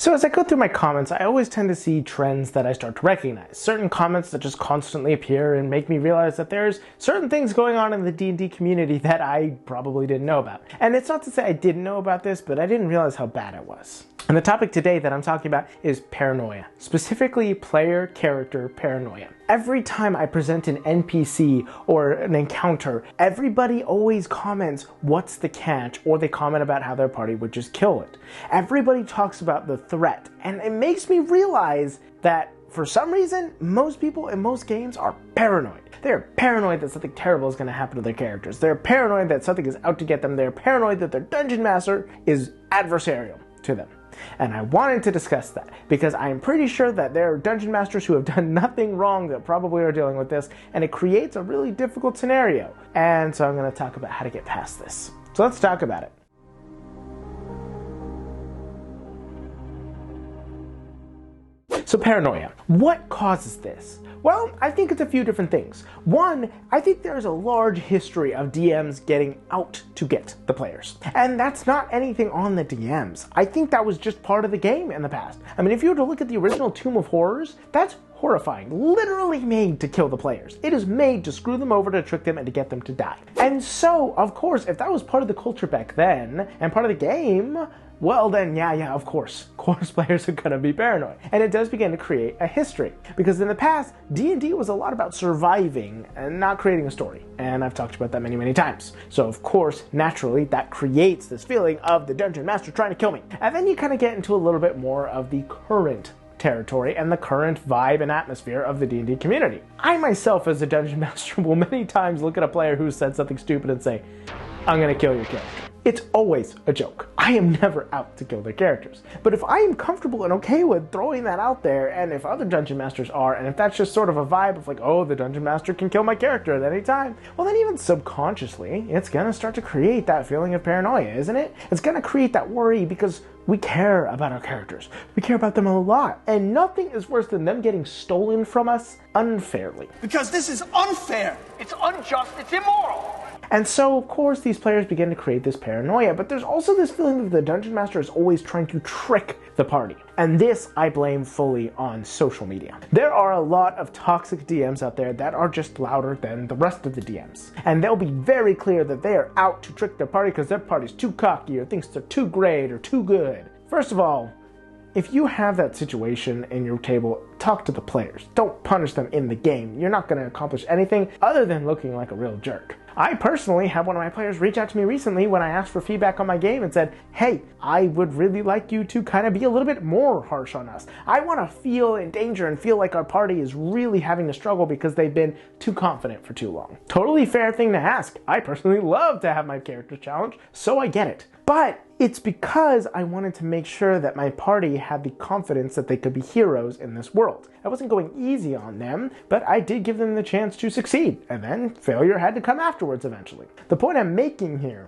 So as I go through my comments, I always tend to see trends that I start to recognize. Certain comments that just constantly appear and make me realize that there's certain things going on in the D&D community that I probably didn't know about. And it's not to say I didn't know about this, but I didn't realize how bad it was. And the topic today that I'm talking about is paranoia, specifically player character paranoia. Every time I present an NPC or an encounter, everybody always comments, "What's the catch?" or they comment about how their party would just kill it. Everybody talks about the threat, and it makes me realize that for some reason, most people in most games are paranoid. They're paranoid that something terrible is going to happen to their characters. They're paranoid that something is out to get them. They're paranoid that their dungeon master is adversarial to them. And I wanted to discuss that because I'm pretty sure that there are dungeon masters who have done nothing wrong that probably are dealing with this, and it creates a really difficult scenario. And so I'm going to talk about how to get past this. So let's talk about it. So paranoia. What causes this? Well, I think it's a few different things. One, I think there's a large history of DMs getting out to get the players. And that's not anything on the DMs. I think that was just part of the game in the past. I mean, if you were to look at the original Tomb of Horrors, that's horrifying, literally made to kill the players. It is made to screw them over, to trick them, and to get them to die. And so, of course, if that was part of the culture back then, and part of the game, well then, yeah, of course players are gonna be paranoid. And it does begin to create a history. Because in the past, D&D was a lot about surviving and not creating a story. And I've talked about that many times. So of course, naturally, that creates this feeling of the dungeon master trying to kill me. And then you kind of get into a little bit more of the current territory and the current vibe and atmosphere of the D&D community. I myself, as a dungeon master, will many times look at a player who said something stupid and say, "I'm gonna kill your character." It's always a joke. I am never out to kill their characters. But if I am comfortable and okay with throwing that out there, and if other dungeon masters are, and if that's just sort of a vibe of like, oh, the dungeon master can kill my character at any time, well then even subconsciously, it's gonna start to create that feeling of paranoia, isn't it? It's gonna create that worry because we care about our characters. We care about them a lot. And nothing is worse than them getting stolen from us unfairly. Because this is unfair. It's unjust. It's immoral. And so, of course, these players begin to create this paranoia, but there's also this feeling that the dungeon master is always trying to trick the party. And this I blame fully on social media. There are a lot of toxic DMs out there that are just louder than the rest of the DMs. And they'll be very clear that they are out to trick their party because their party's too cocky or thinks they're too great or too good. First of all, if you have that situation in your table, talk to the players. Don't punish them in the game. You're not going to accomplish anything other than looking like a real jerk. I personally had one of my players reach out to me recently when I asked for feedback on my game and said, "Hey, I would really like you to kind of be a little bit more harsh on us. I want to feel in danger and feel like our party is really having to struggle because they've been too confident for too long." Totally fair thing to ask. I personally love to have my characters challenged, so I get it. But it's because I wanted to make sure that my party had the confidence that they could be heroes in this world. I wasn't going easy on them, but I did give them the chance to succeed, and then failure had to come afterwards eventually. The point I'm making here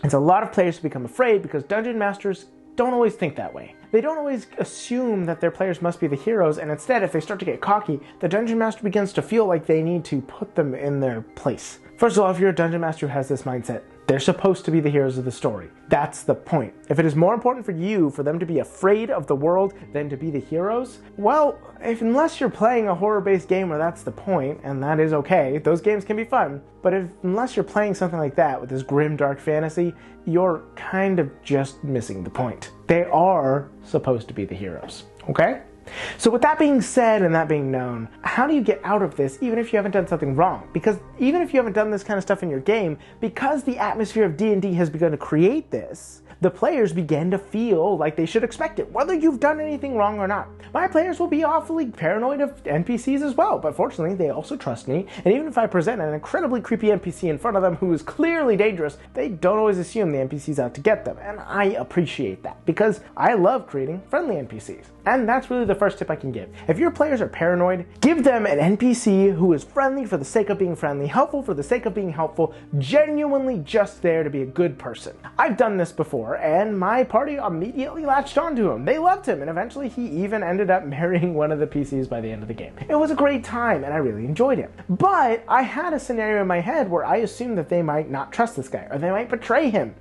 is a lot of players become afraid because dungeon masters don't always think that way. They don't always assume that their players must be the heroes, and instead, if they start to get cocky, the dungeon master begins to feel like they need to put them in their place. First of all, if you're a dungeon master who has this mindset, they're supposed to be the heroes of the story. That's the point. If it is more important for you for them to be afraid of the world than to be the heroes, well, unless you're playing a horror-based game where that's the point, and that is okay, those games can be fun, but unless you're playing something like that with this grim, dark fantasy, you're kind of just missing the point. They are supposed to be the heroes, okay? So with that being said and that being known, how do you get out of this even if you haven't done something wrong? Because even if you haven't done this kind of stuff in your game, because the atmosphere of D&D has begun to create this, the players begin to feel like they should expect it, whether you've done anything wrong or not. My players will be awfully paranoid of NPCs as well, but fortunately they also trust me, and even if I present an incredibly creepy NPC in front of them who is clearly dangerous, they don't always assume the NPC's out to get them, and I appreciate that, because I love creating friendly NPCs. And that's really the first tip I can give. If your players are paranoid, give them an NPC who is friendly for the sake of being friendly, helpful for the sake of being helpful, genuinely just there to be a good person. I've done this before, and my party immediately latched onto him. They loved him, and eventually he even ended up marrying one of the PCs by the end of the game. It was a great time, and I really enjoyed him. But I had a scenario in my head where I assumed that they might not trust this guy, or they might betray him.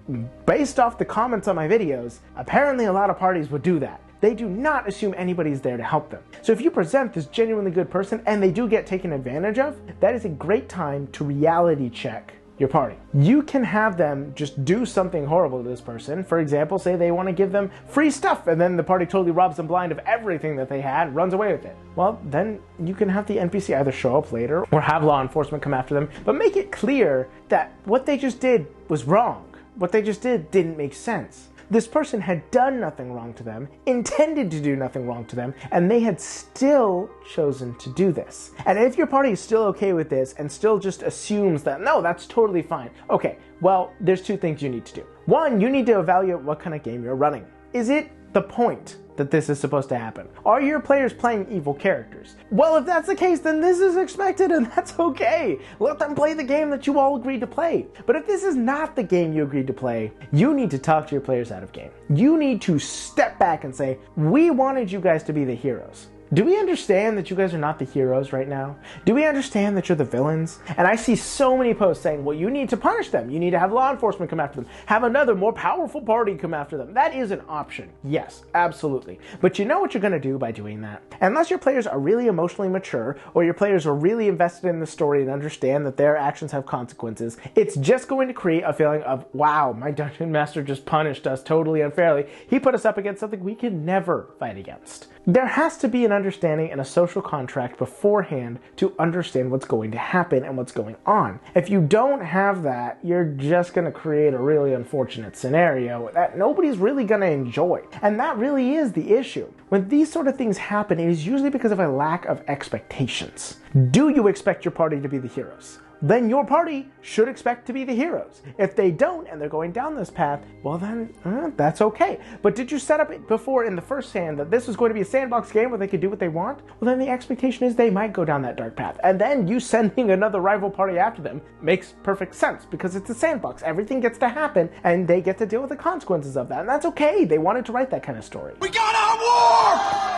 Based off the comments on my videos, apparently a lot of parties would do that. they do not assume anybody's there to help them. So if you present this genuinely good person and they do get taken advantage of, that is a great time to reality check your party. You can have them just do something horrible to this person. For example, say they want to give them free stuff and then the party totally robs them blind of everything that they had, runs away with it. Well, then you can have the NPC either show up later or have law enforcement come after them, but make it clear that what they just did was wrong. What they just did didn't make sense. This person had done nothing wrong to them, intended to do nothing wrong to them, and they had still chosen to do this. And if your party is still okay with this and still just assumes that, no, that's totally fine, okay, well, there's two things you need to do. One, you need to evaluate what kind of game you're running. Is it the point that this is supposed to happen? Are your players playing evil characters? Well, if that's the case, then this is expected and that's okay. Let them play the game that you all agreed to play. But if this is not the game you agreed to play, you need to talk to your players out of game. You need to step back and say, we wanted you guys to be the heroes. Do we understand that you guys are not the heroes right now? Do we understand that you're the villains? And I see so many posts saying, well, you need to punish them. You need to have law enforcement come after them. Have another more powerful party come after them. That is an option. Yes, absolutely. But you know what you're going to do by doing that? Unless your players are really emotionally mature or your players are really invested in the story and understand that their actions have consequences, it's just going to create a feeling of, wow, my dungeon master just punished us totally unfairly. He put us up against something we can never fight against. There has to be an understanding and a social contract beforehand to understand what's going to happen and what's going on. If you don't have that, you're just going to create a really unfortunate scenario that nobody's really going to enjoy. And that really is the issue. When these sort of things happen, it is usually because of a lack of expectations. Do you expect your party to be the heroes? Then your party should expect to be the heroes. If they don't and they're going down this path, well then, that's okay. But did you set up it before in the first hand that this was going to be a sandbox game where they could do what they want? Well then the expectation is they might go down that dark path. And then you sending another rival party after them makes perfect sense because it's a sandbox. Everything gets to happen and they get to deal with the consequences of that. And that's okay. They wanted to write that kind of story. We got our war!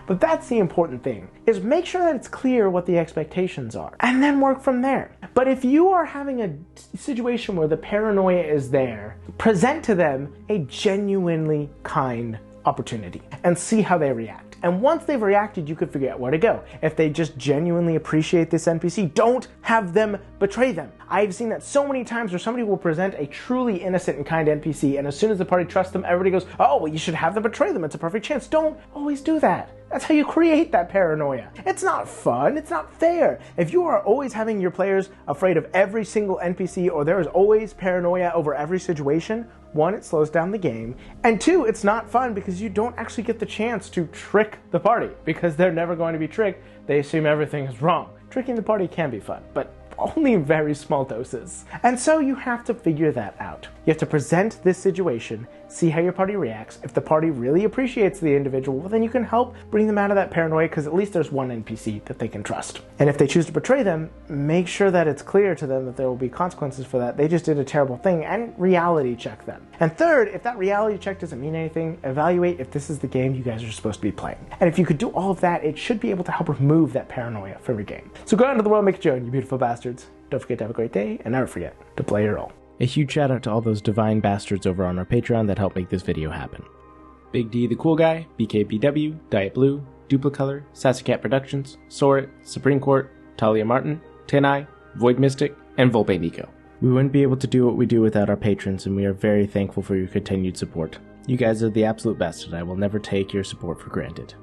But that's the important thing, is make sure that it's clear what the expectations are, and then work from there. But if you are having a situation where the paranoia is there, present to them a genuinely kind opportunity and see how they react. And once they've reacted, you could figure out where to go. If they just genuinely appreciate this NPC, don't have them betray them. I've seen that so many times where somebody will present a truly innocent and kind NPC, and as soon as the party trusts them, everybody goes, oh, well, you should have them betray them. It's a perfect chance. Don't always do that. That's how you create that paranoia. It's not fun. It's not fair. If you are always having your players afraid of every single NPC, or there is always paranoia over every situation, one, it slows down the game, and two, it's not fun because you don't actually get the chance to trick the party because they're never going to be tricked. They assume everything is wrong. Tricking the party can be fun, but only in very small doses. And so you have to figure that out. You have to present this situation, see how your party reacts. If the party really appreciates the individual, well, then you can help bring them out of that paranoia because at least there's one NPC that they can trust. And if they choose to betray them, make sure that it's clear to them that there will be consequences for that. They just did a terrible thing, and reality check them. And third, if that reality check doesn't mean anything, evaluate if this is the game you guys are supposed to be playing. And if you could do all of that, it should be able to help remove that paranoia from your game. So go out into the world, make it your own, you beautiful bastards. Don't forget to have a great day, and never forget to play your role. A huge shout out to all those divine bastards over on our Patreon that helped make this video happen. Big D the Cool Guy, BKBW, Diet Blue, Duplicolor, Sassy Productions, Sorit, Supreme Court, Talia Martin, Tenai, Void Mystic, and Volpe Nico. We wouldn't be able to do what we do without our patrons, and we are very thankful for your continued support. You guys are the absolute best, and I will never take your support for granted.